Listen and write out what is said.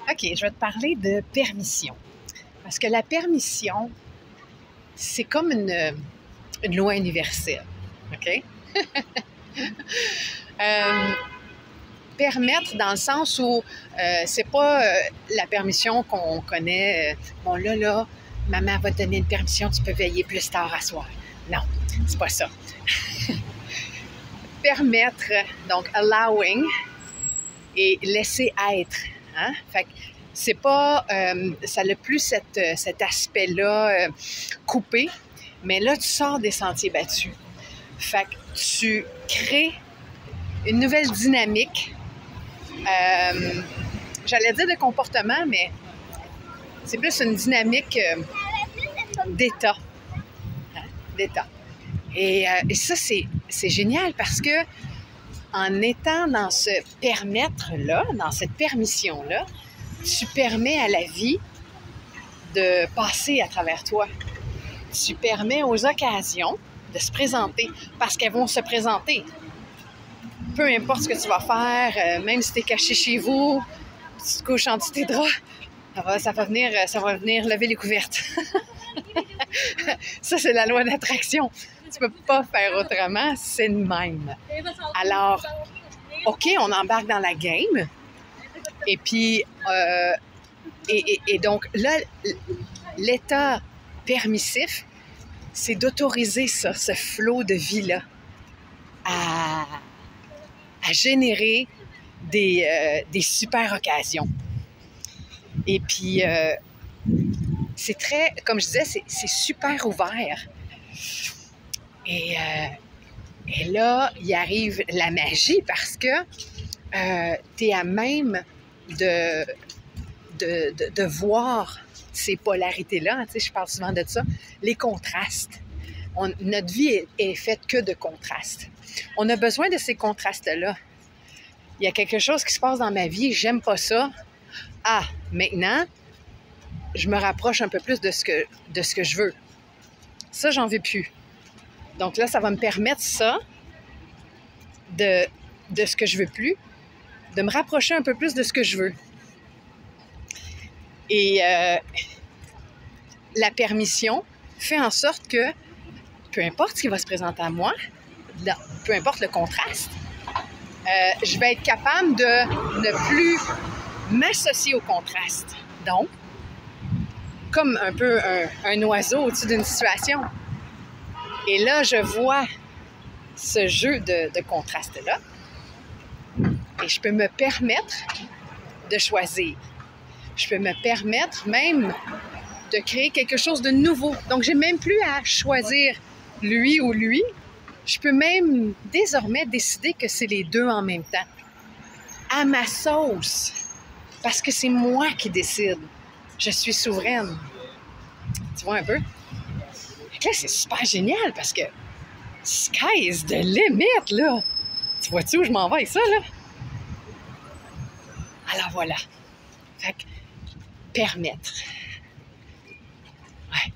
OK, je vais te parler de permission. Parce que la permission, c'est comme une loi universelle. OK? Euh, Permettre dans le sens où c'est pas la permission qu'on connaît. Bon, là, maman va te donner une permission, tu peux veiller plus tard à soir. Non, c'est pas ça. Permettre, donc allowing et laisser être. Hein? Fait que c'est pas, ça n'a plus cet aspect-là coupé, mais là, tu sors des sentiers battus. Fait que tu crées une nouvelle dynamique. J'allais dire de comportement, mais c'est plus une dynamique d'état. Hein? D'état. Et ça, c'est génial parce que en étant dans ce permettre-là, dans cette permission-là, tu permets à la vie de passer à travers toi. Tu permets aux occasions de se présenter parce qu'elles vont se présenter. Peu importe ce que tu vas faire, même si tu es caché chez vous, tu te couches en dessous tes draps, ça va venir lever les couvertes. Ça, c'est la loi d'attraction. Tu peux pas faire autrement, c'est le même. Alors, OK, on embarque dans la game. Et puis, et donc là, l'état permissif, c'est d'autoriser ça, ce flot de vie-là, à générer des super occasions. Et puis, c'est très, comme je disais, c'est super ouvert. Et là, il arrive la magie parce que tu es à même de voir ces polarités-là. Tu sais, je parle souvent de ça. Les contrastes. Notre vie est faite que de contrastes. On a besoin de ces contrastes-là. Il y a quelque chose qui se passe dans ma vie, j'aime pas ça. Ah, maintenant, je me rapproche un peu plus de ce que je veux. Ça, j'en veux plus. Donc là, ça va me permettre ça, de ce que je veux plus, de me rapprocher un peu plus de ce que je veux. Et la permission fait en sorte que, peu importe ce qui va se présenter à moi, peu importe le contraste, je vais être capable de ne plus m'associer au contraste. Donc, comme un peu un oiseau au-dessus d'une situation. Et là, je vois ce jeu de contraste-là et je peux me permettre de choisir. Je peux me permettre même de créer quelque chose de nouveau. Donc, j'ai même plus à choisir lui ou lui. Je peux même désormais décider que c'est les deux en même temps. À ma sauce. Parce que c'est moi qui décide. Je suis souveraine. Tu vois un peu? Donc là, c'est super génial parce que sky is the limit, là. Tu vois-tu où je m'en vais avec ça, là? Alors voilà. Fait que permettre. Ouais.